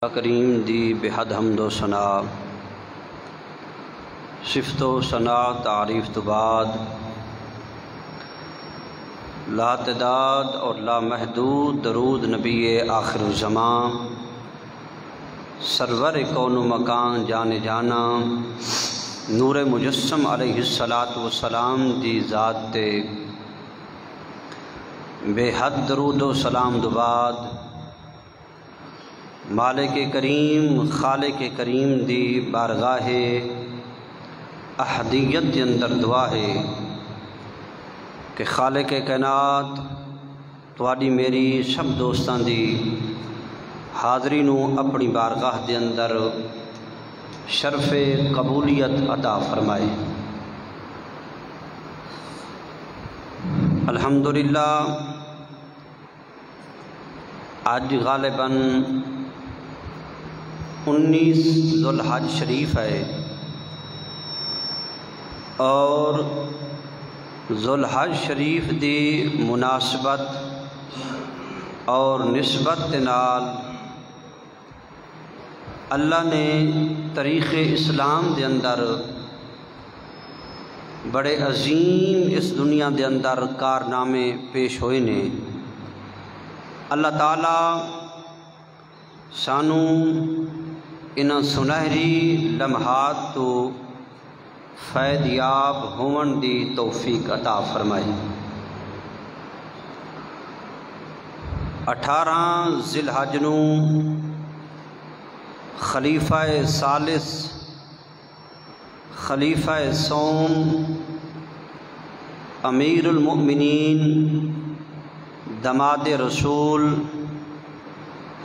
کریم دی بحد حمد و ثنا، صفت و ثنا تعریف تو بعد لا تعداد اور لا محدود درود نبی آخر الزمان سرور کون و مکان جان جانا نور مجسم علیہ الصلاۃ والسلام دی ذات تے بے حد درود و سلام دو بعد مالک کریم خالق کریم دی بارگاہ احدیت کے اندر دعا ہے کہ خالق کائنات تواڈی میری سب دوستان دی حاضری نو اپنی بارگاہ دے اندر شرف قبولیت عطا فرمائے۔ الحمدللہ آج غالباً 19 ذوالحج شریف ہے اور ذوالحج شریف دی مناسبت اور نسبت نال اللہ نے تاریخ اسلام دے اندر بڑے عظیم اس دنیا دے اندر کارنامے پیش ہوئے نے۔ اللہ تعالیٰ سانو ان سنہری لمحات تو فیضیاب ہون دی توفیق عطا فرمائی۔ 18 ذی الحج نو خلیفہ ثالث خلیفہ سوم امیر المؤمنین دماد رسول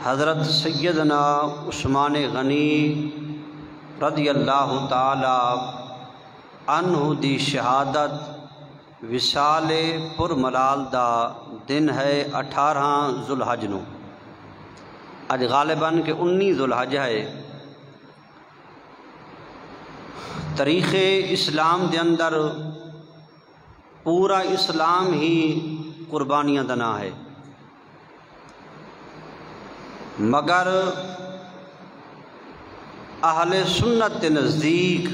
حضرت سیدنا عثمان غنی رضی اللہ تعالی عنہ دی شہادت وصال پر ملال دا دن ہے 18 ذوالحج نو۔ اج غالباً کہ 19 ذوالحج ہے۔ تاریخ اسلام دے اندر پورا اسلام ہی قربانیاں دنا ہے، مگر اہل سنت کے نزدیک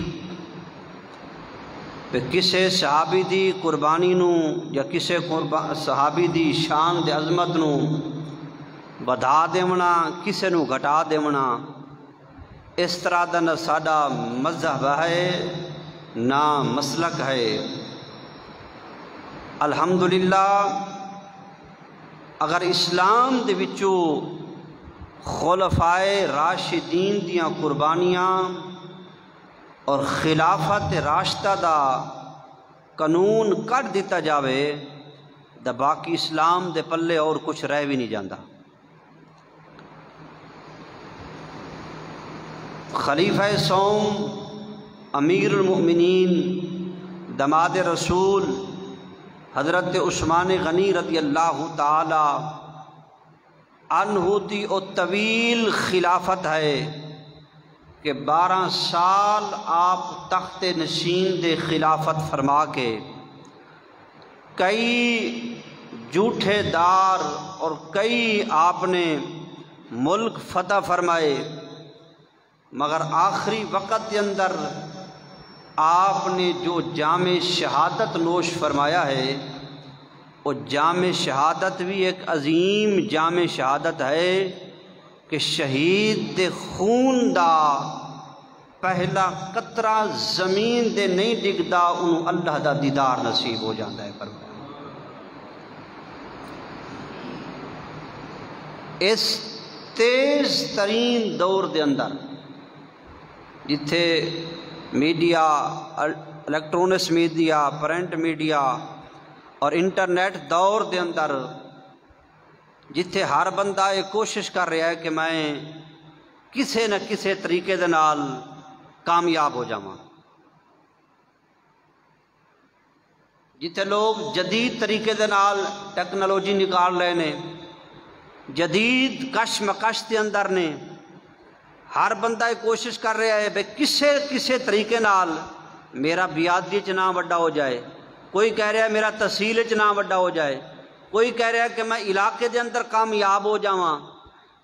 کسے صحابی دی قربانی نو یا کسے صحابی دی شان دے عظمت نو بڑھا دیونا کسے نو گھٹا دیونا اس طرح دا نہ ساڈا مذہب ہے نہ مسلک ہے۔ الحمدللہ اگر اسلام دے وچوں خلفائے راشدین دیاں قربانیاں اور خلافت راشدہ دا قانون کٹ دیتا جاوے دا باقی اسلام دے پلے اور کچھ رہ بھی نہیں جاندہ۔ خلیفہ سوم امیر المؤمنین دماد رسول حضرت عثمان غنی رضی اللہ تعالی عنہ دی او طویل خلافت ہے کہ 12 سال آپ تخت نشین دے خلافت فرما کے کئی جھوٹے دار اور کئی آپ نے ملک فتح فرمائے، مگر آخری وقت کے اندر آپ نے جو جام شہادت نوش فرمایا ہے وہ جام شہادت بھی ایک عظیم جام شہادت ہے کہ شہید دے خون دا پہلا قطرہ زمین دے نہیں ڈگدا انہوں اللہ دا دیدار نصیب ہو جاتا ہے۔ فرمایا اس تیز ترین دور دے اندر جتھے media electronics media print media اور انٹرنیٹ دور دے اندر جتھے ہر بندہ یہ کوشش کر رہا ہے کہ میں کسے نہ کسے طریقے دے نال کامیاب ہو جاواں، جتھے لوگ جدید طریقے دے نال ٹیکنالوجی نکال رہے نے، جدید کش مکش دے اندر نے، ہر بندہ یہ کوشش کر رہا ہے بھئی کسے طریقے نال میرا بیادی چ نام وڈا ہو جائے، کوئی کہہ رہا ہے میرا تحصیل چ نام وڈا ہو جائے، کوئی کہہ رہا ہے کہ میں علاقے دے اندر کامیاب ہو جاواں،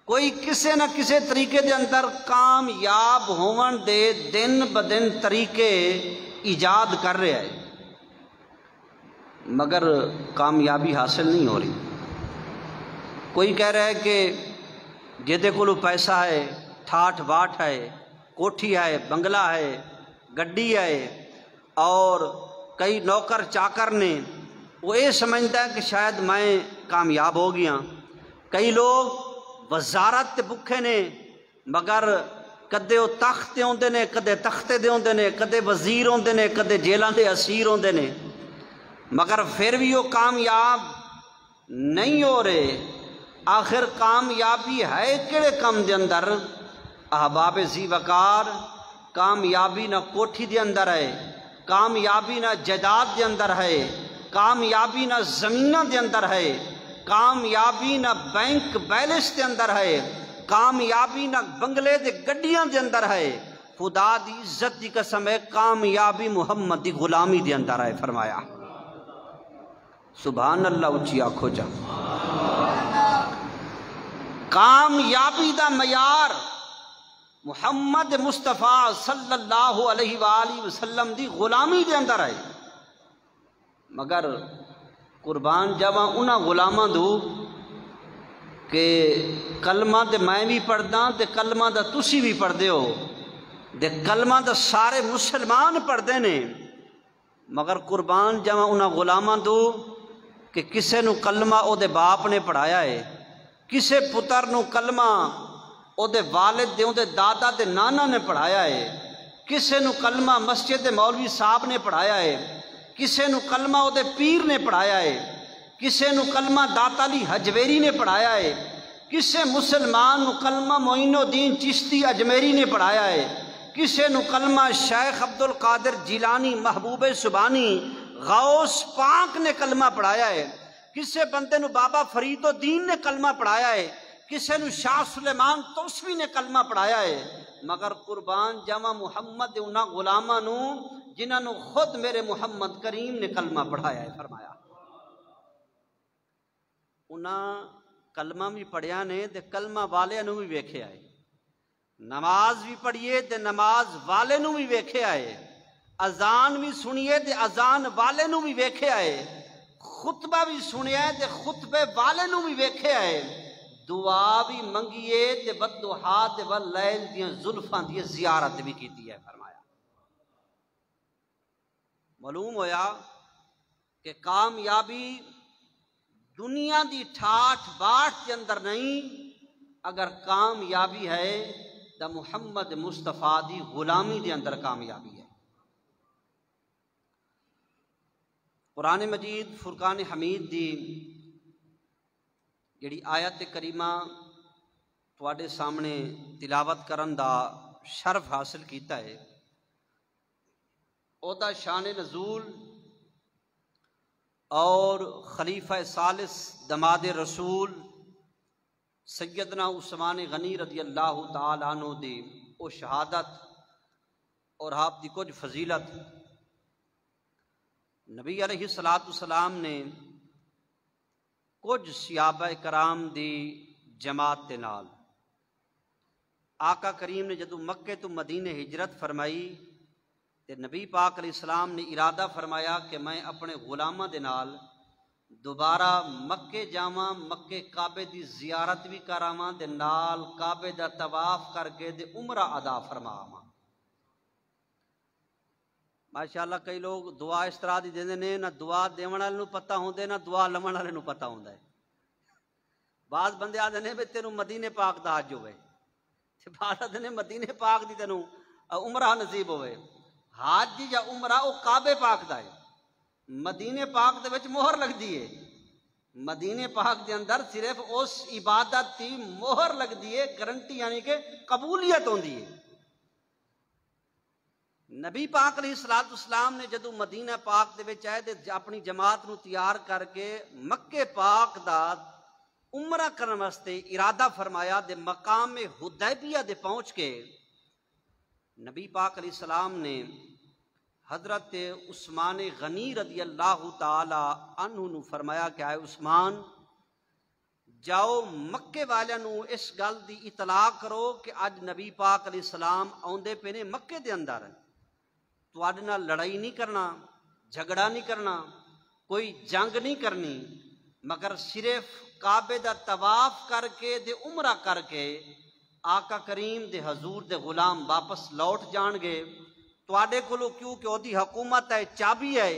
کوئی کسے نہ کسے طریقے دے اندر کامیاب ہون دے دن بدن طریقے ایجاد کر رہا ہے، مگر کامیابی حاصل نہیں ہو رہی۔ کوئی کہہ رہا ہے کہ جیدے کولو پیسہ ہے، ٹھاٹھ باٹھ ہے، کوٹھی ہے، بنگلہ ہے، گڈی ہے، اور کئی نوکر چاکر نے، وہ یہ سمجھتا ہے کہ شاید میں کامیاب ہو گیا۔ کئی لوگ وزارت تے بکھے نے، مگر کدے وہ تخت تے ہوندے نے، کدے تختے دے ہوندے نے، کدے وزیر ہوندے نے، کدے جیلاں دے اسیر ہوندے نے، مگر پھر بھی وہ کامیاب نہیں ہو رہے۔ آخر کامیابی ہے کیڑے کم دے اندر؟ احباب ذی وقار، کامیابی نہ کوٹھی دے اندر ہے، کامیابی نہ جائیداد دے اندر ہے، کامیابی نہ زمیناں دے اندر ہے، کامیابی نہ بینک بیلنس دے اندر ہے، کامیابی نہ بنگلے دے گڈیاں دے اندر ہے، خدا دی عزت دی قسم ہے کامیابی محمد دی غلامی دے اندر ہے۔ فرمایا سبحان اللہ، اچھی آنکھو جا۔ کامیابی دا معیار محمد مصطفیٰ صلی اللہ علیہ وآلہ وسلم دی غلامی دے اندر ہے، مگر قربان جاواں انہاں غلاماں دو کہ کلمہ تے میں بھی پڑھدا تے کلمہ دا تسی بھی پڑھ دیو، تے کلمہ دا سارے مسلمان پڑھ دے نے، مگر قربان جاواں انہاں غلاماں دو کہ کسے نو کلمہ او دے باپ نے پڑھایا ہے، کسے پتر نو کلمہ او دے والد دے او دے دادا دے نانا نے پڑھایا ہے، کسے نو کلمہ مسجد دے مولوی صاحب نے پڑھایا ہے، کسے نو کلمہ او دے پیر نے پڑھایا ہے، کسے نو کلمہ داتا علی حجویری نے پڑھایا ہے، کسے مسلمان نو کلمہ معین الدین چشتی اجمیری نے پڑھایا ہے، کسے نو کلمہ شیخ عبد القادر جیلانی محبوب سبحانی غوث پاک نے کلمہ پڑھایا ہے، کسے بندے نو بابا فرید الدین نے کلمہ پڑھایا ہے، کسے نو شاہ سلیمان توسوی نے کلمہ پڑھایا ہے، مگر قربان جاواں محمد انہاں غلاماں نو جنہاں نو خود میرے محمد کریم نے کلمہ پڑھایا ہے۔ فرمایا انہاں کلمہ بھی پڑھیا نے تے کلمہ والے نو بھی ویکھیا ہے، نماز بھی پڑھیے تے نماز والے نو بھی ویکھیا ہے، اذان بھی سنیے تے اذان والے نو بھی ویکھیا ہے، خطبہ بھی سنیا ہے تے خطبے والے نو بھی ویکھیا ہے، دعا بھی منگیے تے بددعا تے واللیل دیاں زلفاں دی زیارت بھی کیتی ہے۔ فرمایا معلوم ہویا کہ کامیابی دنیا دی ٹھاٹھ باٹھ کے اندر نہیں، اگر کامیابی ہے تو محمد مصطفیٰ دی غلامی دے اندر کامیابی ہے۔ قرآن مجید فرقان حمید دی جڑی آیت کریمہ تواڈے سامنے تلاوت کرن دا شرف حاصل کیتا ہے، او دا شان نزول اور خلیفہ ثالث دماد رسول سیدنا عثمان غنی رضی اللہ تعالی عنہ دی او شہادت اور آپ دی کچھ فضیلت نبی علیہ السلام نے کچھ صحابہ کرام دی جماعت دے نال آقا کریم نے جدو مکے تو مدینے ہجرت فرمائی تے نبی پاک علیہ السلام نے ارادہ فرمایا کہ میں اپنے غلاماں دے نال دوبارہ مکے جاواں، مکے کعبے دی زیارت بھی کراواں تے نال کعبے دا طواف کر کے تے عمرہ ادا فرماواں۔ ماشاءاللہ کئی لوگ دعا اس طرح دی دیندے نے، نہ دعا دیون والے نو پتہ ہوندے نہ دعا لمن والے نو پتہ ہوندا ہے۔ بعض بندے آدھے نے تینوں مدینے پاک دا حج ہوئے، تے بعض آدھے نے مدینے پاک دی تینوں عمرہ نصیب ہوئے۔ حج یا عمرہ او کعبے پاک دا ہے، مدینے پاک دے وچ مہر لگدی ہے، مدینے پاک دے اندر صرف اس عبادت دی مہر لگدی ہے، گارنٹی یعنی کہ قبولیت ہوندی ہے۔ نبی پاک علیہ السلام نے جدو مدینہ پاک دے وچ آئے تے اپنی جماعت نو تیار کر کے مکے پاک دا عمرہ کرن واسطے ارادہ فرمایا تے مقام حدیبیہ دے پہنچ کے نبی پاک علیہ السلام نے حضرت عثمان غنی رضی اللہ تعالی عنہ نو فرمایا کہ اے عثمان، جاؤ مکے والوں اس گل دی اطلاع کرو کہ اج نبی پاک علیہ السلام آندے پے نے مکے دے اندر، تواڈے نال لڑائی نہیں کرنا، جھگڑا نہیں کرنا، کوئی جنگ نہیں کرنی، مگر صرف کعبے دا طواف کر کے دے عمرہ کر کے آقا کریم دے حضور دے غلام واپس لوٹ جان گے۔ تواڈے کولو کیوں کہ اودی حکومت ہے، چابی ہے،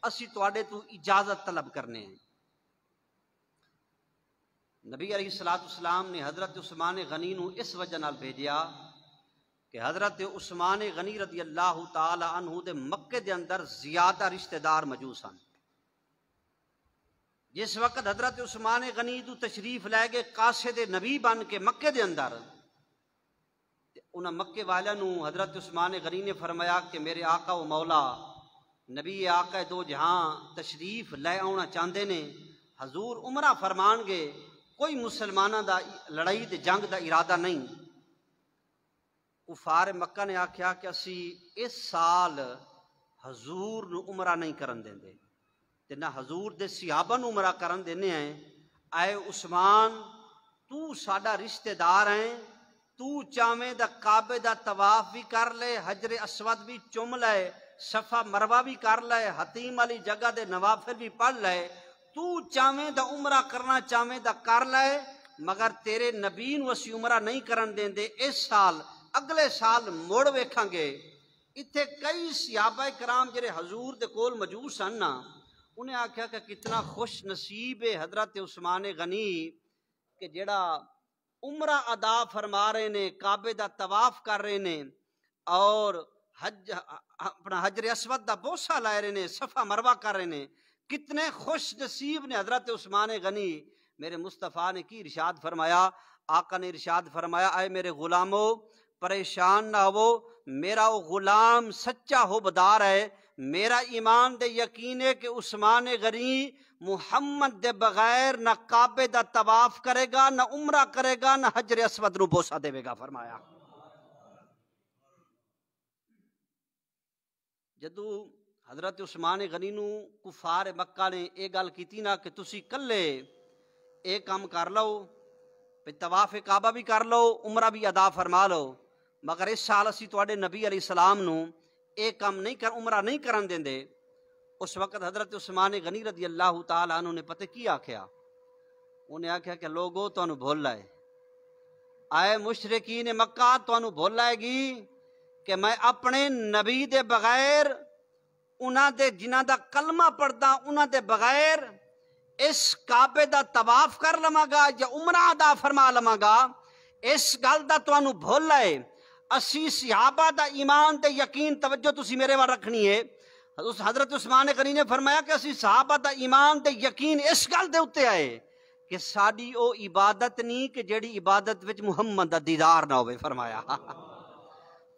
اسی تواڈے تو اجازت طلب کرنے ہیں۔ نبی علیہ السلام نے حضرت عثمان غنی نو اس وجہ نال بھیجیا کہ حضرت عثمان غنی رضی اللہ تعالی عنہ دے مکے دے اندر زیادہ رشتہ دار موجود سن۔ جس وقت حضرت عثمان غنی تو تشریف لے گئے قاصد نبی بن کے مکے دے اندر، انہاں مکے والوں نو حضرت عثمان غنی نے فرمایا کہ میرے آقا و مولا نبی آقا دو جہاں تشریف لے آنا چاہتے نے، حضور عمرہ فرمان گے، کوئی مسلمانہ دا لڑائی دے جنگ دا ارادہ نہیں۔ کفار مکہ نے آکھیا کہ اسی اس سال حضور نو عمرہ نہیں کرن دیں دے تے نہ حضور دے صحابہ نو عمرہ کرن دینے ہیں۔ اے عثمان تو ساڈا رشتہ دار ہیں، تو چاویں دا کعبے دا طواف بھی کر لے، حجر اسود بھی چوم لے، صفا مروہ بھی کر لے، حتیم والی جگہ دے نوافل بھی پڑھ لے، تو چاویں دا عمرہ کرنا چاویں دا کر لے، مگر تیرے نبی نو اسی عمرہ نہیں کرن دیں دے اس سال، اگلے سال موڑ ویکھاں گے۔ اتھے کئی صحابہ کرام جڑے حضور دے کول موجود سن نا، انہیں آکھیا کہ کتنا خوش نصیب ہے حضرت عثمان غنی کہ جڑا عمرہ ادا فرما رہے نے، کعبے دا طواف کر رہے نے اور اپنا حجر اسود دا بوسہ لائے رہے نے، صفا مروہ کر رہے نے، کتنے خوش نصیب نے حضرت عثمان غنی۔ میرے مصطفیٰ نے کی ارشاد فرمایا، آقا نے ارشاد فرمایا، اے میرے غلامو پریشان نہ ہو، میرا وہ غلام سچا حبدار ہے، میرا ایمان دے یقین ہے کہ عثمان غنی محمد دے بغیر نہ کعبے دا طواف کرے گا، نہ عمرہ کرے گا، نہ حجر اسود نو بوسہ دے گا۔ فرمایا جدو حضرت عثمان غنی نو کفار مکہ نے یہ گل کیتی نا کہ تسی کلے اے کام کر لو، طواف کعبہ بھی کر لو، عمرہ بھی ادا فرما لو، مگر اس سال اسی تواڈے نبی علیہ السلام نو اے کام نہیں کر، عمرہ نہیں کرن دیندے۔ اس وقت حضرت عثمان غنی رضی اللہ تعالی عنہ نے پتہ کی آکھیا؟ انہیں آکھیا کہ لوگو تانوں بھول لائے، آئے مشرکین مکہ تانوں بھول لائے گی کہ میں اپنے نبی دے بغیر، انہاں دے جنہاں دا کلمہ پڑھدا انہاں دے بغیر اس کعبے دا طواف کر لواں گا یا عمرہ ادا فرما لواں گا، اس گل دا تانوں بھول لائے۔ اسی صحابہ دا ایمان تے یقین، توجہ تسی میرے وال رکھنی ہے، حضرت عثمان غنی نے فرمایا کہ اسی صحابہ دا ایمان تے یقین اس گل دے اتے آئے کہ ساڈی او عبادت نہیں کہ جیڑی عبادت وچ محمد دا دیدار نہ ہوئے۔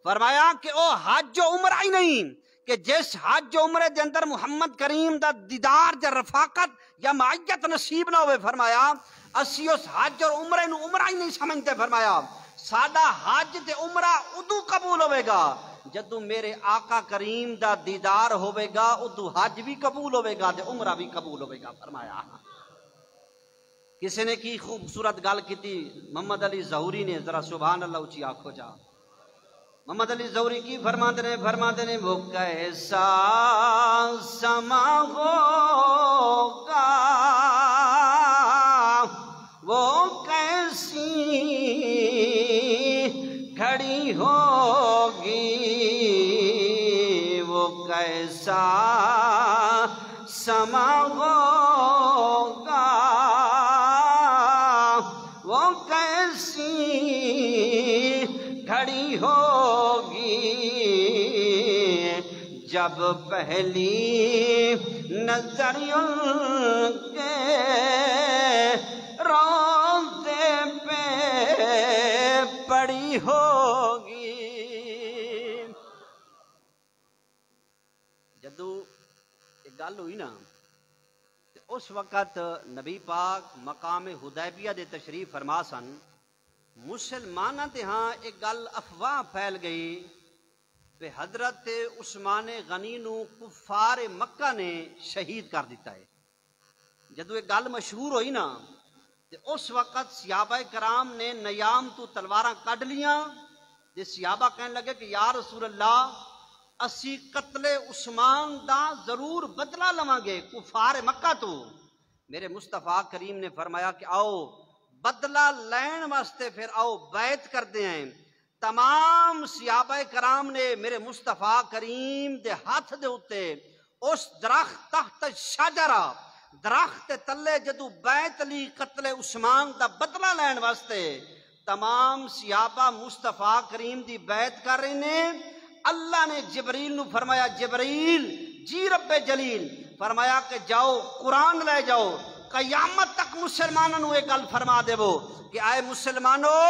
فرمایا کہ او حج و عمرہ ہی نہیں کہ جس حج و عمرے دے اندر محمد کریم دا دیدار یا رفاقت یا معیت نصیب نہ ہوئے، فرمایا اسی اس حج اور عمرے نو عمرہ ہی نہیں سمجھتے۔ فرمایا ساڈا حج تے عمرہ ادو قبول ہوئے گا جدو میرے آقا کریم دا دیدار ہوئے گا، ادو حج بھی قبول ہوئے گا تے عمرہ بھی قبول ہوئے گا۔ فرمایا کسی نے کی خوبصورت گل کی تھی، محمد علی ظہوری نے، ذرا سبحان اللہ اچھی آنکھو جا۔ محمد علی ظہوری کی فرماتے نے وہ کیسا سما ہوگا، وہ کیسی گھڑی ہوگی، وہ کیسا سما ہوگا، وہ کیسی گھڑی ہوگی، جب پہلی نظر ان کے روضے پہ پڑی ہوگی۔ جدو یہ گل ہوئی نا، اس وقت نبی پاک مقام حدیبیہ دے تشریف فرما سن، مسلمانہ دے ہاں ایک گل افواہ پھیل گئی کہ حضرت عثمان غنی نو کفار مکہ نے شہید کر دیتا ہے۔ جدو ایک گل مشہور ہوئی نا تے اس وقت صحابہ کرام نے نیام تو تلواراں کڈ لیاں تے صحابہ کہنے لگے کہ یا رسول اللہ اسی قتل عثمان دا ضرور بدلہ لواں گے کفار مکہ تو۔ میرے مصطفیٰ کریم نے فرمایا کہ آؤ بدلہ لین واسطے پھر آؤ بیعت کرتے ہیں۔ تمام صحابہ کرام نے میرے مصطفیٰ کریم دے ہاتھ دے اتے اس درخت تحت شجرہ درخت تلے جدو بیعت لی قتل عثمان دا بدلہ لین واسطے تمام صحابہ مصطفیٰ کریم دی بیعت کر رہے ہیں۔ اللہ نے جبریل نو فرمایا جبریل جی رب جلیل فرمایا کہ جاؤ قرآن لے جاؤ قیامت تک مسلمانوں نو ایک گل فرما دے وہ کہ آئے مسلمانوں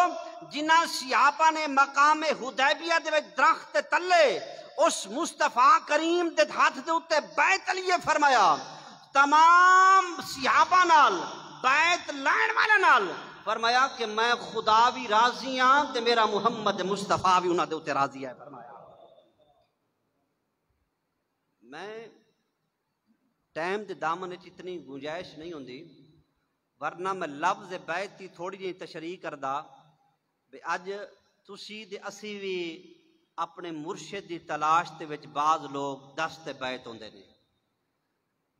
جنہ صحابہ نے مقام حدیبیہ دے درخت تلے اس مصطفیٰ کریم دے ہاتھ دے اتے بیعت لیے فرمایا تمام صحابہ نال بیعت لین والے نال فرمایا کہ میں خدا بھی راضی ہاں تے میرا محمد مصطفیٰ بھی انہاں دے اتے راضی ہے۔ فرمایا میں ٹائم دے دامن وچ اتنی گنجائش نہیں ہوندی ورنہ میں لفظ بیعت دی تھوڑی جی تشریح کردا بے اج تسی تے اسی بھی اپنے مرشد دی تلاش تے وچ بعض لوگ دست بیعت ہوندے نے۔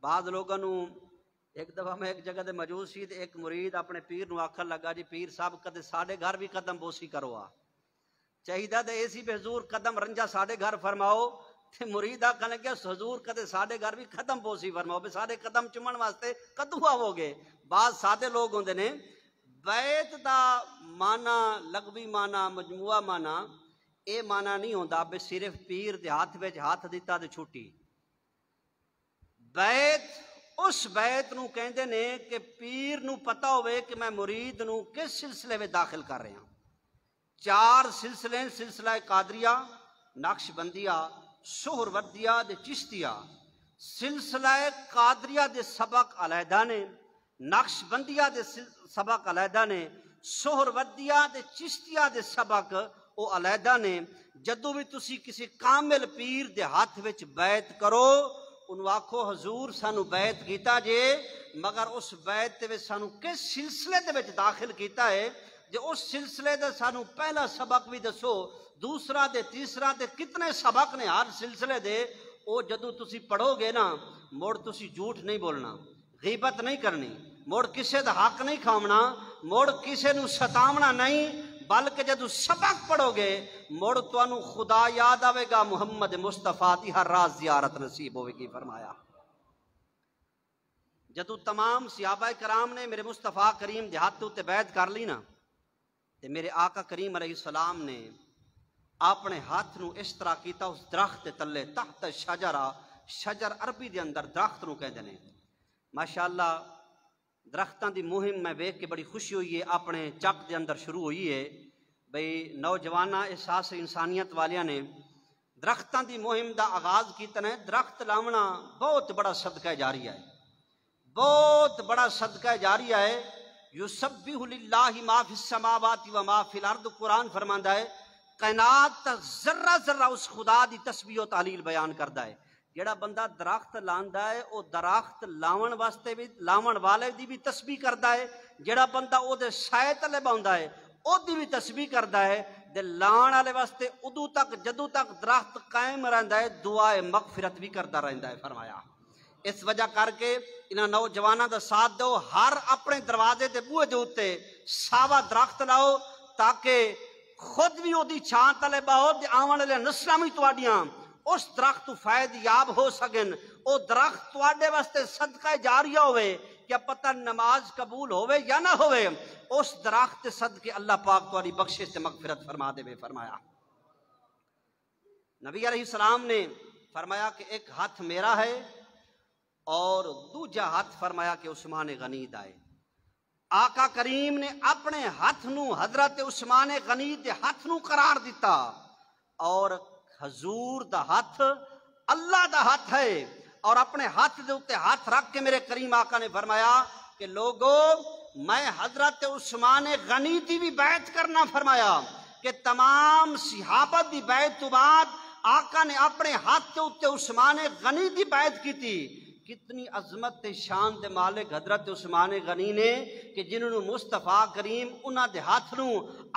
بعض لوگاں نو ایک دفعہ میں ایک جگہ دے موجود سی تے ایک مرید اپنے پیر نو آکھن لگا جی پیر صاحب کدے ساڈے گھر بھی قدم بوسی کرو آ چاہیدا تے ایسی بے حضور قدم رنجا ساڈے گھر فرماؤ تے مرید آکھن لگا حضور کدے ساڈے گھر بھی قدم بوسی فرماؤ بے ساڈے قدم چومن واسطے کدو آو گے۔ بعض سادے لوگ ہوندے نے بیعت دا معنی لغوی معنی مجموعہ معنی اے معنی نہیں ہوندا بے صرف پیر دے ہاتھ وچ ہاتھ دتا تے چھٹی۔ بیعت اس بیعت نو کہندے نے کہ پیر نو پتہ ہوئے کہ میں مرید نو کس سلسلے میں داخل کر رہا ہوں۔ 4 سلسلے سلسلہ قادریہ نقش بندیہ سہروردیہ دے چشتیہ۔ سلسلہ قادریہ دے سبق علیحدہ نے نقش بندیہ دے سبق علیحدہ نے سہروردیہ دے چشتیہ دے سبق او علیحدہ نے۔ جدو بھی تسی کسی کامل پیر دے ہاتھ وچ بیعت کرو انہوں آکھو حضور سانو بیعت کیتا جے مگر اس بیعت تے سانو کس سلسلے دے وچ داخل کیتا ہے جے اس سلسلے دے سانو پہلا سبق بھی دسو دوسرا دے تیسرا دے کتنے سبق نے ہر سلسلے دے او جدو تسی پڑھو گے نا موڑ تسی جھوٹ نہیں بولنا غیبت نہیں کرنی موڑ کسے دا حق نہیں کھامنا موڑ کسے نو ستامنا نہیں بلکہ جدو سبق پڑھو گے موڑ توانو خدا یاد آوے گا محمد مصطفیٰ دی ہر راز زیارت نصیب ہوئے گی۔ فرمایا جدو تمام صحابہ کرام نے میرے مصطفیٰ کریم دے ہاتھ تے بیعت کر لی نا تے میرے آقا کریم علیہ السلام نے اپنے ہاتھ نو اس طرح کیتا اس درخت تلے تحت شجرہ شجر عربی دے اندر درخت نو کہندے نے۔ ماشاءاللہ درختاں دی مہم میں ویکھ کے بڑی خوشی ہوئی ہے اپنے چک دے اندر شروع ہوئی ہے بھئی نوجوانہ احساس انسانیت والیاں نے درختاں دی مہم دا آغاز کیتا ہے۔ درخت لاونا بہت بڑا صدقہ جاریہ ہے بہت بڑا صدقہ جاریہ ہے۔ یسبح للہ ما فی السماوات و ما فی الارض قرآن فرماندا ہے کائنات تا ذرہ ذرہ اس خدا دی تسبیح و تعلیل بیان کردا ہے۔ جڑا بندہ درخت لاندا ہے او درخت لاون واسطے بھی لاون والے دی بھی تسبیح کردا ہے جڑا بندہ او دے سائے تلے بوندا ہے او دی بھی تسبیح کردا ہے تے لان والے واسطے ادو تک جدو تک درخت قائم رہندا ہے دعائے مغفرت بھی کردا رہندا ہے۔ فرمایا اس وجہ کر کے انہاں نوجواناں دا ساتھ دو ہر اپنے دروازے تے بوئے دے اوتے ساوا درخت لاؤ تاکہ خود بھی او دی چھاں تلے باؤ تے آون والے نسلاں بھی تواڈیاں اس درخت تو فائد یاب ہو سکن۔ او درخت تواڈے واسطے صدقہ جاریہ ہوئے کیا پتہ نماز قبول ہوئے یا نہ ہوئے اس درخت صدقے اللہ پاک تواڈی بخشش تے مغفرت فرما دے۔ فرمایا نبی علیہ السلام نے فرمایا کہ ایک ہاتھ میرا ہے اور دوجا ہاتھ فرمایا کہ عثمان غنی دا ہے۔ آقا کریم نے اپنے ہاتھ نو حضرت عثمان غنی دے ہاتھ نو قرار دیتا اور حضور دا ہاتھ اللہ دا ہاتھ ہے اور اپنے ہاتھ دے اوتے ہاتھ رکھ کے میرے کریم آقا نے فرمایا کہ لوگو میں حضرت عثمان غنی دی بھی بیعت کرنا فرمایا کہ تمام صحابہ دی بیعت تو بعد آقا نے اپنے ہاتھ دے اوتے عثمان غنی دی بیعت کی تھی کتنی عظمت تے شان دے مالک حضرت عثمان غنی نے کہ جنہوں نے مصطفیٰ کریم انہاں دے ہاتھ نو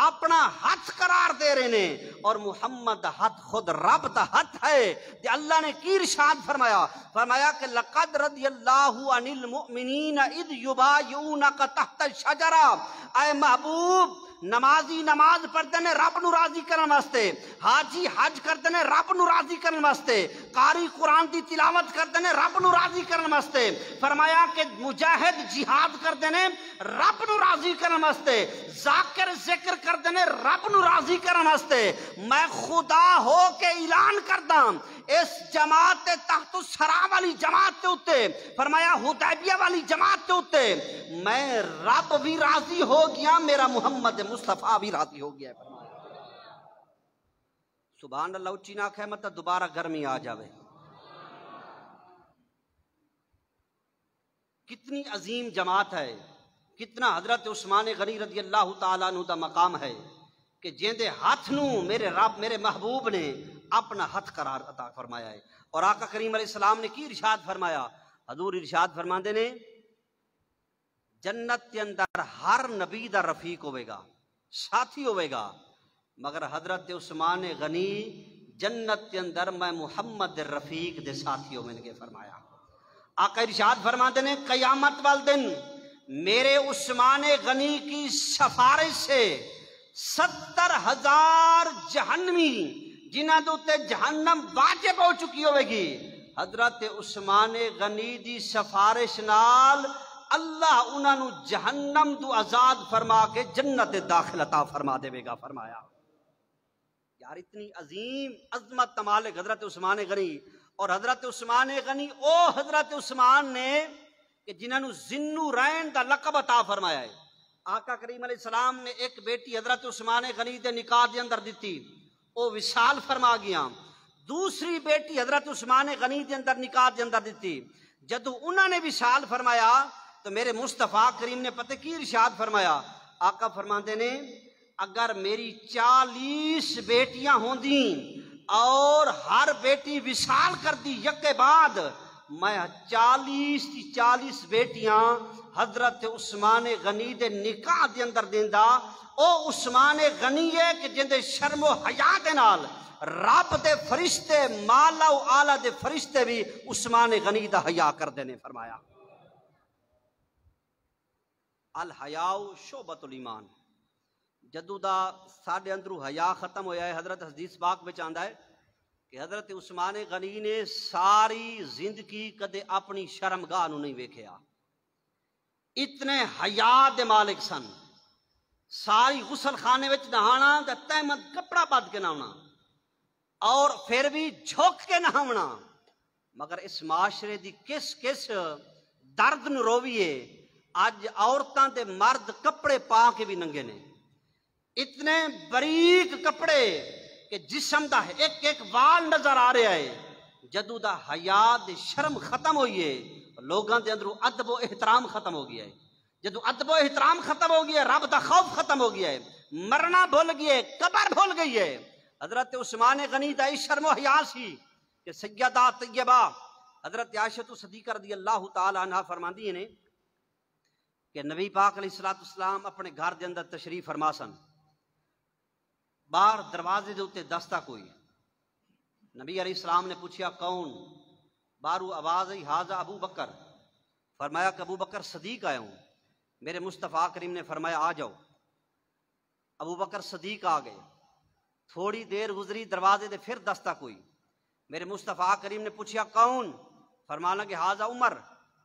اپنا ہاتھ قرار دے رہے نے، اور محمد ہاتھ خود رب دا ہاتھ ہے۔ تے اللہ نے کی ارشاد فرمایا کہ لقد رضی اللہ عن المؤمنین اذ یبایعونک تحت الشجرہ، اے محبوب نمازی نماز پڑھتے نے رب نو راضی کرن واسطے، حاجی حج کرتے نے رب نو راضی کرن واسطے، قاری قرآن دی تلاوت کرتے نے رب نو راضی کرن واسطے، فرمایا کہ مجاہد جہاد کرتے نے رب نو راضی کرن واسطے، ذاکر ذکر کرتے نے رب نو راضی کرن واسطے۔ میں خدا ہو کے اعلان کردا اس جماعت تحت الثرا والی جماعت تے اتے، فرمایا حدیبیہ والی جماعت تے اتے میں رب بھی راضی ہو گیا، میرا محمد مصطفیٰ بھی راضی ہو گیا۔ سبحان اللہ اچھی نہ کہے مت دوبارہ گرمی آ جاوے۔ کتنی عظیم جماعت ہے، کتنا حضرت عثمان غنی رضی اللہ تعالیٰ عنہ دا مقام ہے کہ جیندے ہاتھ نو میرے رب میرے محبوب نے اپنا ہاتھ قرار عطا فرمایا ہے۔ اور آقا کریم علیہ السلام نے کی ارشاد فرمایا، حضور ارشاد فرماندے نے جنت کے اندر ہر نبی دا رفیق ہوئے گا، ساتھی ہوئے گا، مگر حضرت عثمان غنی جنت کے اندر میں محمد رفیق دے ساتھی ہوئے کے فرمایا۔ آقا ارشاد فرماندے نے قیامت والدن میرے عثمان غنی کی سفارش سے 70,000 جہنمی جنہاں دے جہنم واجب ہو چکی ہوئے گی، حضرت عثمان غنی دی سفارش نال اللہ انہاں نو جہنم تو آزاد فرما کے جنت داخل عطا فرما دے گا۔ فرمایا یار اتنی عظیم عظمت مالک حضرت عثمان غنی، اور حضرت عثمان غنی او حضرت عثمان نے کہ جنہاں نو ذو رین دا لقب عطا فرمایا ہے۔ آقا کریم علیہ السلام نے ایک بیٹی حضرت عثمان غنی دے نکاح دے اندر دیتی، او وصال فرما گیا، دوسری بیٹی حضرت عثمان غنی دے اندر نکاح دے اندر دیتی۔ جدو انہوں نے وصال فرمایا تو میرے مصطفیٰ کریم نے پتہ کی ارشاد فرمایا، آقا فرماندے نے اگر میری 40 بیٹیاں ہوندیں اور ہر بیٹی وصال کر دی یکے بعد، میں 40 بیٹیاں حضرت عثمان غنی دے نکاح دے اندر دیندا۔ او عثمان غنی ہے کہ جندے شرم و حیا دے نال رب دے فرشتے مالا و اعلیٰ دے فرشتے بھی عثمان غنی دا حیا کر دینے۔ فرمایا الحیاء شعبۃ الایمان، جدو دا ساڈے اندرو حیا ختم ہویا ہے، حضرت حدیث پاک وچ آندا ہے کہ حضرت عثمان غنی نے ساری زندگی کدے اپنی شرمگاہ نو نہیں ویکھیا، اتنے حیا دے مالک سن۔ ساری غسل خانے وچ نہانا تے تہمت کپڑا بد کے نہانا، اور پھر بھی جھک کے نہاونا، مگر اس معاشرے دی کس کس درد نو رویے اج عورتاں تے مرد کپڑے پا کے بھی ننگے نے، اتنے باریک کپڑے کہ جسم دا ایک ایک وال نظر آ رہا ہے۔ جدو دا حیا دی شرم ختم ہوئی ہے، لوگاں دے اندروں ادب و احترام ختم ہو گیا ہے۔ جدو ادب و احترام ختم ہو گیا ہے، رب دا خوف ختم ہو گیا ہے، مرنا بھول گیا ہے، قبر بھول گئی ہے۔ حضرت عثمان غنی دا شرم و حیا سی کہ سیدہ طیبہ حضرت عائشہ صدیقہ رضی اللہ تعالی عنہ فرماندی نے کہ نبی پاک علیہ السلام اپنے گھر دے اندر تشریف فرما سن، باہر دروازے دے اوتے دستہ کوئی، نبی علیہ السلام نے پوچھا کون؟ باہرو آواز آئی ہاذا ابو بکر، فرمایا کہ ابو بکر صدیق آیا ہوں۔ میرے مصطفیٰ کریم نے فرمایا آ جاؤ۔ ابو بکر صدیق آ گئے، تھوڑی دیر گزری دروازے دے پھر دستہ کوئی، میرے مصطفیٰ کریم نے پوچھا کون؟ فرمایا کہ ہاذا عمر،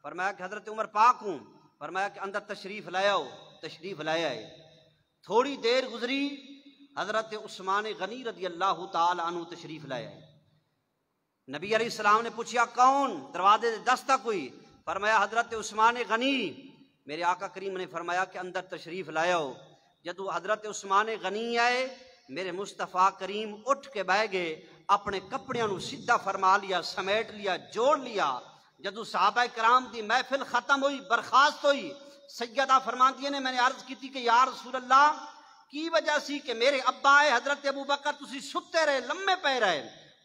فرمایا کہ حضرت عمر پاک ہوں، فرمایا کہ اندر تشریف لائے آؤ، تشریف لائے آئے۔ تھوڑی دیر گزری، حضرت عثمان غنی رضی اللہ تعالی عنہ تشریف لائے آئے۔ نبی علیہ السلام نے پوچھا کون؟ دروازے دے دستہ کوئی، فرمایا حضرت عثمان غنی۔ میرے آقا کریم نے فرمایا کہ اندر تشریف لائے آؤ۔ جدو حضرت عثمان غنی آئے، میرے مصطفیٰ کریم اٹھ کے بیٹھ گئے، اپنے کپڑیاں نو سیدھا فرما لیا، سمیٹ لیا، جوڑ لیا۔ جدو صحابہ کرام دی محفل ختم ہوئی، برخاست ہوئی، سیدہ فرماندی نے میں نے عرض کی تھی کہ یا رسول اللہ کی وجہ سی کہ میرے ابا ہے حضرت ابو بکر تسی ستے رہے، لمے پے رہے،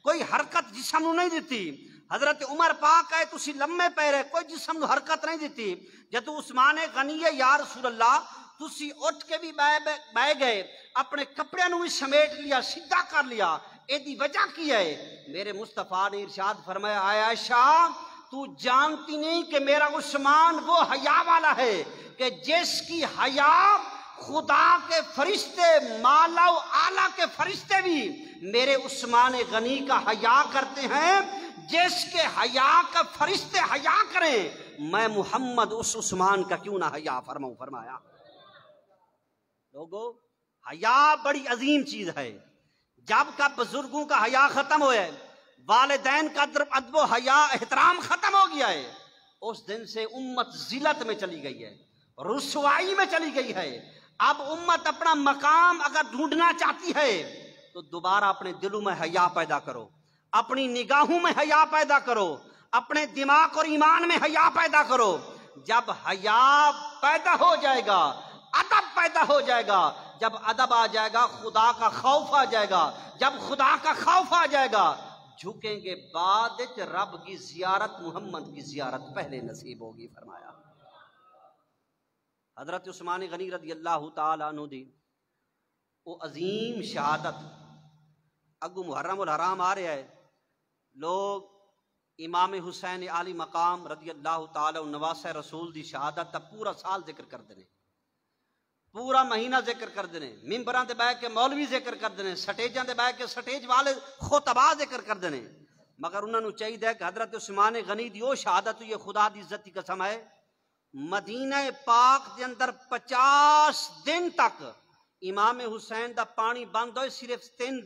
کوئی حرکت جسم نو نہیں دیتی۔ حضرت عمر پاک ہے تسی لمے پے رہے کوئی جسم نو حرکت نہیں دیتی. جدو عثمان غنی ہے یا رسول اللہ تسی اٹھ کے بھی بہ گئے اپنے کپڑے نو بھی سمیٹ لیا سیدھا کر لیا ایدی وجہ کی ہے؟ میرے مصطفیٰ نے ارشاد فرمایا اے عائشہ تو جانتی نہیں کہ میرا عثمان وہ حیا والا ہے کہ جس کی حیا خدا کے فرشتے مالا و اعلیٰ کے فرشتے بھی میرے عثمان غنی کا حیا کرتے ہیں. جس کے حیا کا فرشتے حیا کریں میں محمد اس عثمان کا کیوں نہ حیا فرماؤں. فرمایا لوگو حیا بڑی عظیم چیز ہے. جب کا بزرگوں کا حیا ختم ہوا ہے والدین کا ادب و حیا احترام ختم ہو گیا ہے اس دن سے امت ذلت میں چلی گئی ہے رسوائی میں چلی گئی ہے. اب امت اپنا مقام اگر ڈھونڈنا چاہتی ہے تو دوبارہ اپنے دلوں میں حیا پیدا کرو اپنی نگاہوں میں حیا پیدا کرو اپنے دماغ اور ایمان میں حیا پیدا کرو. جب حیا پیدا ہو جائے گا ادب پیدا ہو جائے گا. جب ادب آ جائے گا خدا کا خوف آ جائے گا. جب خدا کا خوف آ جائے گا جھکیں گے بعد رب کی زیارت محمد کی زیارت پہلے نصیب ہوگی. فرمایا حضرت عثمان غنی رضی اللہ تعالیٰ عنہ دی وہ عظیم شہادت اگو محرم الحرام آ رہا ہے. لوگ امام حسین عالی مقام رضی اللہ تعالیٰ نواسہ رسول دی شہادت تا پورا سال ذکر کر دینے پورا مہینہ ذکر کر دینے ممبراں تے بیٹھ کے مولوی ذکر کر دینے سٹیجاں تے بیٹھ کے سٹیج والے خطبہ ذکر کر دینے. مگر انہوں نے چاہیے کہ حضرت عثمان غنی دی وہ شہادت یہ خدا دی عزت کی قسم ہے مدینہ پاک دے اندر 50 دن تک امام حسین دا پانی بند ہوئے صرف 3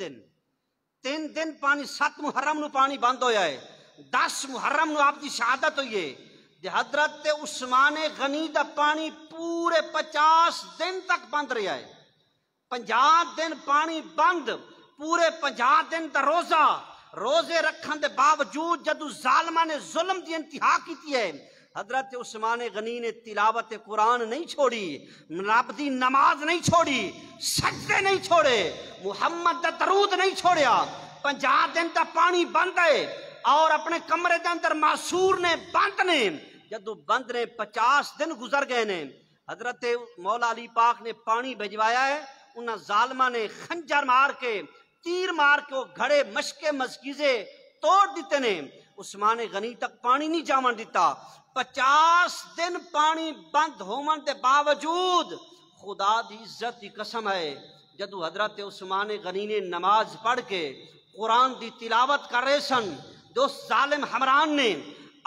دن پانی 7 محرم نو پانی بند ہویا ہے 10 محرم نو آپ دی شہادت ہوئی ہے. حضرت عثمان غنی دا پانی پورے 50 دن تک بند رہا ہے. 50 دن پانی بند پورے 50 دن دا روزے رکھن دے باوجود جدو ظالمہ نے ظلم دی انتہا کی ہے حضرت عثمان غنی نے تلاوت قرآن نہیں چھوڑی رب دی نماز نہیں چھوڑی سجدے نہیں چھوڑے محمد دا درود نہیں چھوڑیا. 50 دن تا پانی بند ہے اور اپنے کمرے دے اندر معصور نے بند نے جدو بند نے 50 دن گزر گئے نے حضرت مولا علی پاک نے پانی بھجوایا ہے. انہاں ظالمہ نے خنجر مار کے تیر مار کے وہ گھڑے مشکے مسکیزے توڑ دیتے نے عثمان غنی تک پانی نہیں جاون دیتا. 50 دن پانی بند ہومن دے باوجود خدا دی عزت دی قسم ہے جدو حضرت عثمان غنی نے نماز پڑھ کے قرآن دی تلاوت کر رہے سن دو ظالم حمران نے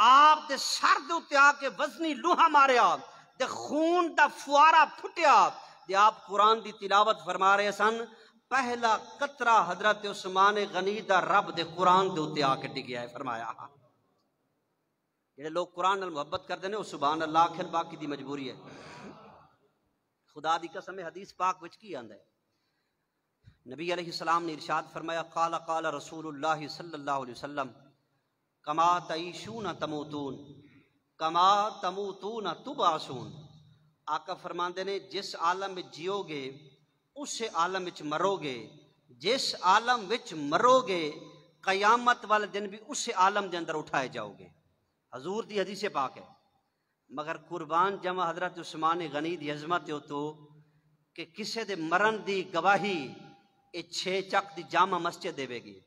آپ دے سر دے اتے آ کے وزنی لوہا ماریا دے خون دا فوارا پھٹیا دے آپ قرآن دی تلاوت فرما رہے سن. پہلا قطرہ حضرت عثمان غنی دا رب دے قرآن دے اتے آ کے ڈگیا ہے. فرمایا جڑے لوگ قرآن نال محبت کرتے ہیں وہ سبحان اللہ آکھن باقی دی مجبوری ہے. خدا دی قسم حدیث پاک وچ کی آندا ہے نبی علیہ السلام نے ارشاد فرمایا قال رسول اللہ صلی اللہ علیہ وسلم کما تعیشون تموتون کما تموتون تبعثون. آقا فرماندے نے جس عالم میں جیو گے اس عالم وچ مرو گے جس عالم وچ مرو گے قیامت والے دن بھی اس عالم دے اندر اٹھائے جاؤ گے. حضور دی حدیث پاک ہے. مگر قربان جمع حضرت عثمان غنی دی عظمت ہو تو کہ کسے دے مرن دی گواہی اے 6 چک دی جامع مسجد دے گی.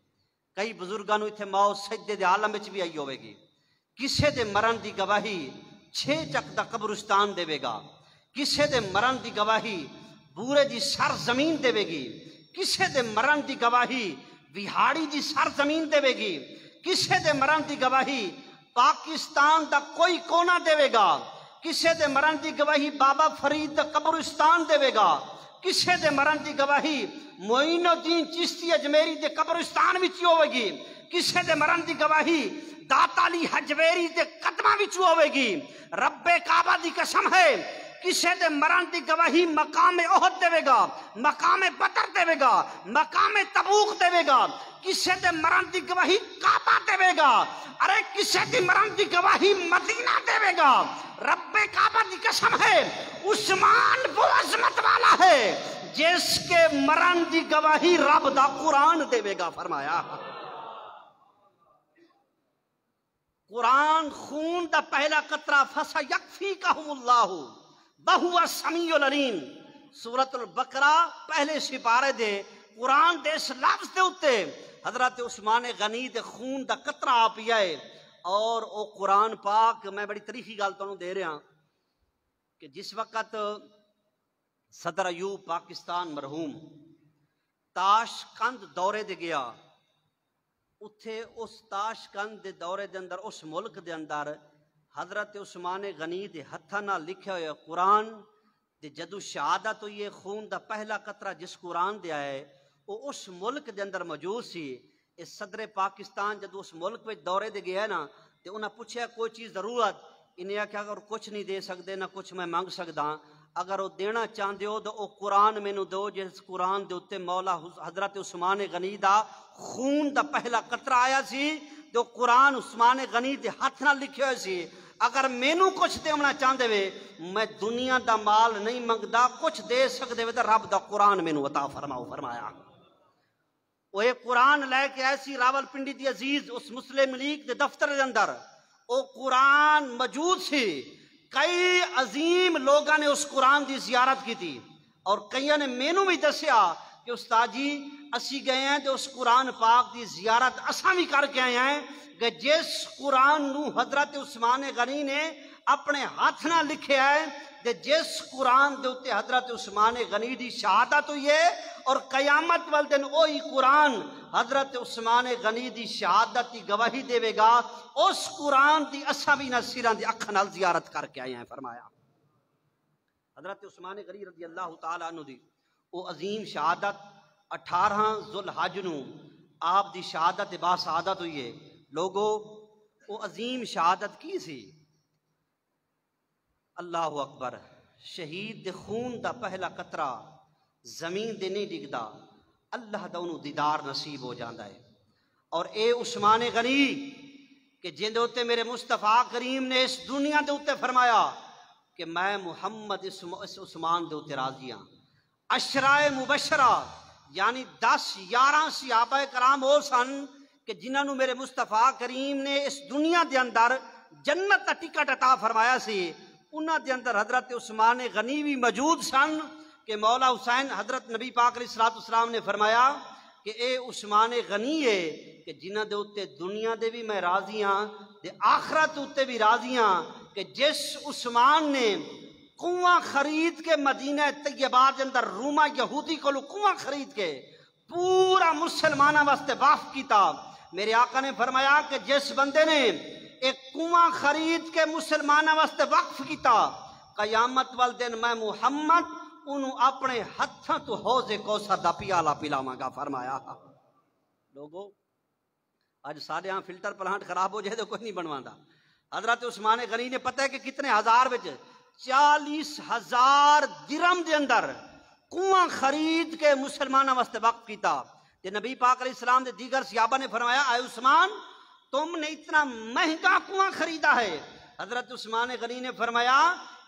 کئی بزرگاں نو ایتھے موت سجدے دے عالم وچ بھی آئی ہوے گی. کسے دے مرن دی گواہی 6 چک دا قبرستان دے گا. کسے دے مرن دی گواہی بورے دی سر زمین دے گی. کسے دے مرن دی گواہی وہاڑی دی سر زمین دے گی. کسے دے مرن دی گواہی پاکستان دا کوئی کونا دے گا. کسے دے مرن دی گواہی بابا فرید دا قبرستان دے گا. کسے دے مرن دی گواہی معین الدین چشتی اجمیری دے قبرستان وچ ہوے گی. کسے دے مرن دی گواہی داتا علی حجویری دے قدماں وچ ہوے گی. رب کعبہ دی قسم ہے کسے دے مرن دی گواہی مقام احد دے گا مقام بدر دے گا مقام تبوک دے گا. کسے دے مرن دی گواہی کعبہ دے گا. ارے کسے دی مرن دی گواہی مدینہ دے گا. رب کعبہ دی قسم ہے عثمان وہ عظمت والا ہے جس کے مرن دی گواہی رب دا قرآن دے گا. فرمایا قرآن خون دا پہلا قطرہ فَسَيَكْفِيكَهُمُ اللَّهُ وَهُوَ السَّمِيعُ الْعَلِيمُ سورۃ البقرہ پہلے سپارے دے قرآن دے اس لفظ دے اتے حضرت عثمان غنی دے خون دا قطرہ آپ ہے اور او قرآن پاک میں بڑی تاریخی گل تانوں دے رہا کہ جس وقت صدر ایوب پاکستان مرحوم تاش کند دورے دے گیا اتھے اس تاش کند دے دورے دے اندر اس ملک دے اندر حضرت عثمان غنی دے ہتھاں نال لکھیا ہویا قرآن دے جدو شہادت ہوئی ہے خون دا پہلا قطرہ جس قرآن دے آئے وہ اس ملک دے اندر موجود سی اس صدر پاکستان جدو اس ملک میں دورے دے گیا نا تے انہاں پوچھا کوئی چیز ضرورت انہیں آکھیا اگر کچھ نہیں دے سکتے نہ کچھ میں مانگ سکدا اگر وہ دینا چاہتے ہو تو وہ قرآن مینوں دو جس قرآن دے اتے مولا حضرت عثمان غنی دا خون دا پہلا قطرہ آیا سی تو قرآن عثمان غنی دے ہاتھ نال لکھے ہوئے سی اگر مینوں کچھ دینا چاہتے وے میں دنیا دا مال نہیں منگدا کچھ دے سکتے وے تو رب دا قرآن مینوں عطا فرماؤ فرمایا وہ ایک قرآن لے کے ایسی راول پنڈی دی عزیز اس مسلم لیگ دے دفتر دے اندر وہ قرآن موجود سی کئی عظیم لوگاں نے اس قرآن دی زیارت کی تھی اور کئیاں نے مینوں بھی دسیا کہ استاد جی اسی گئے ہیں تو اس قرآن پاک دی زیارت اساں بھی کر کے آئے ہیں کہ جس قرآن نو حضرت عثمان غنی نے اپنے ہاتھ نہ لکھے ہے کہ جس قرآن دے اتے حضرت عثمان غنی دی شہادت ہوئی ہے اور قیامت والے دن وہی قرآن حضرت عثمان غنی دی شہادت دی گواہی دے گا اس قرآن دی اساں بھی نہ سیراں دی اکھاں نال زیارت کر کے آئے ہیں فرمایا حضرت عثمان غنی رضی اللہ تعالیٰ عنہ دی وہ عظیم شہادت 18 ذوالحج نو آپ دی شہادت با سعادت ہوئی ہے لوگو وہ عظیم شہادت کی سی اللہ اکبر شہید دے خون دا پہلا قطرہ زمین دے نہیں ڈگدا اللہ دا انہوں دیدار نصیب ہو جاندہ ہے اور اے عثمان غنی کہ جن دے ہوتے میرے مصطفیٰ کریم نے اس دنیا دے ہوتے فرمایا کہ میں محمد اس عثمان دے ہوتے راضی ہاں عشرائے مبشرہ یعنی 10-11 صحابہ کرام ہو سن کہ جنہاں نو میرے مصطفیٰ کریم نے اس دنیا دے اندر جنت کا ٹکٹ عطا فرمایا سی انہاں دے اندر حضرت عثمان غنی بھی موجود سن کہ مولا حسین حضرت نبی پاک علیہ السلام نے فرمایا کہ اے عثمان غنی ہے کہ جنہاں دے اتے دنیا دے بھی میں راضی ہاں دے آخرت اتے بھی راضی ہاں کہ جس عثمان نے کنواں خرید کے مدینہ طیبہ دے اندر روما یہودی کو کنواں خرید کے پورا مسلمانہ واسطے وقف کیتا میرے آقا نے فرمایا کہ جس بندے نے ایک کنواں خرید کے مسلمانہ واسطے وقف کیتا قیامت وال دن میں محمد انہوں اپنے ہتھاں تو حوض کوثر دا پیالہ پلاواں گا فرمایا لوگو آج سارے ہاں فلٹر پلانٹ خراب ہو جائے تو کوئی نہیں بنواندا حضرت عثمان غنی نے پتہ ہے کہ کتنے ہزار بچ 40,000 درہم دے اندر کنواں خرید کے مسلمانہ واسطے وقف کیتا کہ نبی پاک علیہ السلام دے دیگر صحابہ نے فرمایا اے عثمان تم نے اتنا مہنگا کنواں خریدا ہے حضرت عثمان غنی نے فرمایا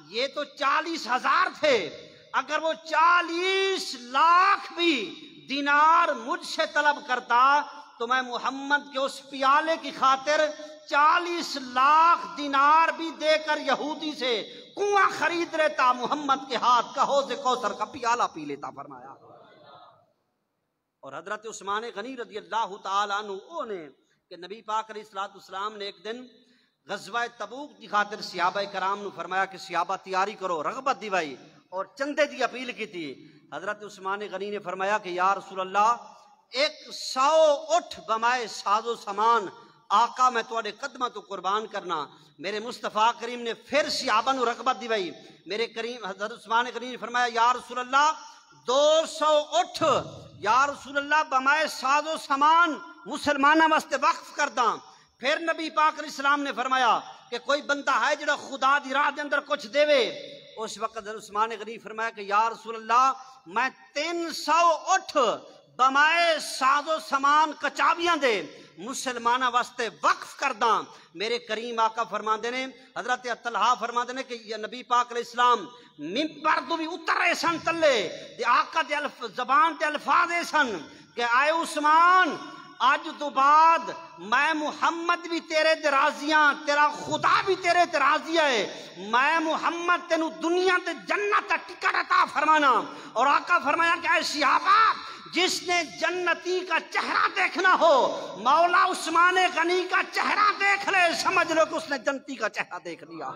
یہ تو 40,000 تھے اگر وہ 40 لاکھ بھی دینار مجھ سے طلب کرتا تو میں محمد کے اس پیالے کی خاطر 40 لاکھ دینار بھی دے کر یہودی سے کنواں خرید لیتا محمد کے ہاتھ کا حوض کوثر کا پیالہ پی لیتا فرمایا اور حضرت عثمان غنی رضی اللہ تعالیٰ عنہ نے کہ نبی پاک علیہ السلام نے ایک دن غزوہ تبوک کی خاطر صحابہ کرام نے فرمایا کہ صحابہ تیاری کرو رغبت دیوائی اور چندے دی اپیل کی تھی حضرت عثمان غنی نے فرمایا کہ یا رسول اللہ 100 اٹھ بمائے ساز و سامان آقا میں تواڈے قدمہ تو قربان کرنا میرے مصطفیٰ کریم نے پھر صحابہ نو رغبت دیوائی میرے کریم حضرت عثمان غنی نے فرمایا یا رسول اللہ 200 اٹھ یا رسول اللہ بمائے ساز و سامان مسلمانہ واسطے وقف کرداں پھر نبی پاک علیہ السلام نے فرمایا کہ کوئی بندہ ہے جڑا خدا دی راہ دے اندر کچھ دے وے اس وقت حضرت عثمان غنی فرمایا کہ یا رسول اللہ میں 300 اٹھ بمائے ساز و سامان کچابیاں دے مسلمانہ واسطے وقف کرداں میرے کریم آقا فرماندے نے حضرت طلحہ فرماندے نے کہ یہ نبی پاک علیہ السلام ممبر تو بھی اتر رہے سن تلے دے آقا دے زبان تے الفاظ سن کہ آئے عثمان اج تو بعد میں محمد بھی تیرے تے راضیاں، تیرا خدا بھی تیرے تے راضی ہے، میں محمد تینو دنیا تے جنت کا ٹکٹ عطا فرمانا۔ اور آقا فرمایا کہ اے صحابہ، جس نے جنتی کا چہرہ دیکھنا ہو مولا عثمان غنی کا چہرہ دیکھ لے، سمجھ لو کہ اس نے جنتی کا چہرہ دیکھ لیا۔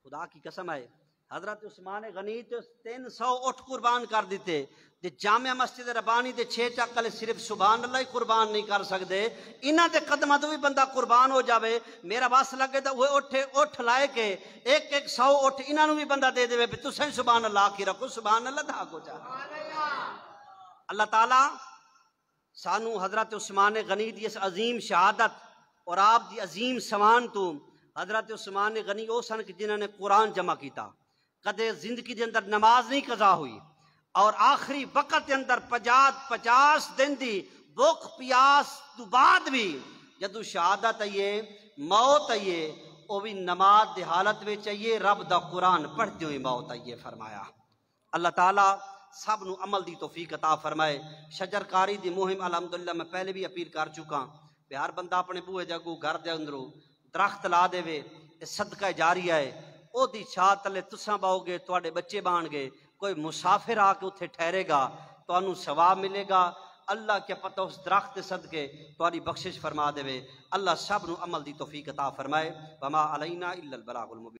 خدا کی قسم ہے، حضرت عثمان غنی تو 300 اٹھ قربان کر دیتے، تے جامع مسجد ربانی دے 6 چکل صرف سبحان اللہ ہی قربان نہیں کر سکتے، انہاں دے قدمہ تو بھی بندہ قربان ہو جاوے، میرا بس لگے تو وہ اٹھ لائے کے 100 اٹھ انہاں نو بھی بندہ دے دے پہ تسیں سبحان اللہ کی رکھو، سبحان اللہ دا کو چاہ۔ اللہ تعالیٰ سانو حضرت عثمان غنی دی اس عظیم شہادت اور آپ دی عظیم سوان تو، حضرت عثمان غنی او سن کہ جنہوں نے قرآن جمع کیتا، کدے زندگی دے اندر نماز نہیں قضا ہوئی، اور آخری وقت دے اندر 50 دن دی بھوک پیاس تو بعد بھی جدو شہادت آئیے، موت آئیے، او بھی نماز دی حالت میں چاہیے، رب دا قرآن پڑھتے ہوئے موت آئیے فرمایا۔ اللہ تعالیٰ سب نو عمل دی توفیق عطا فرمائے۔ شجر کاری دی مہم الحمدللہ میں پہلے بھی اپیل کر چکا کہ ہر بندہ اپنے بوئے جگو گھر دے اندروں درخت لا دے وے، صدقہ جاریہ ہے، او دی چھا تلے تساں باؤ گے، تواڈے بچے بان گے، کوئی مسافر آ کے اتھے ٹھہرے گا تو انہوں ثواب ملے گا، اللہ کے پتہ اس درخت صدقے تواڈی بخشش فرما دے وے۔ اللہ سب نو عمل دی توفیق عطا فرمائے۔ وما علینا الا البلاغ المبین۔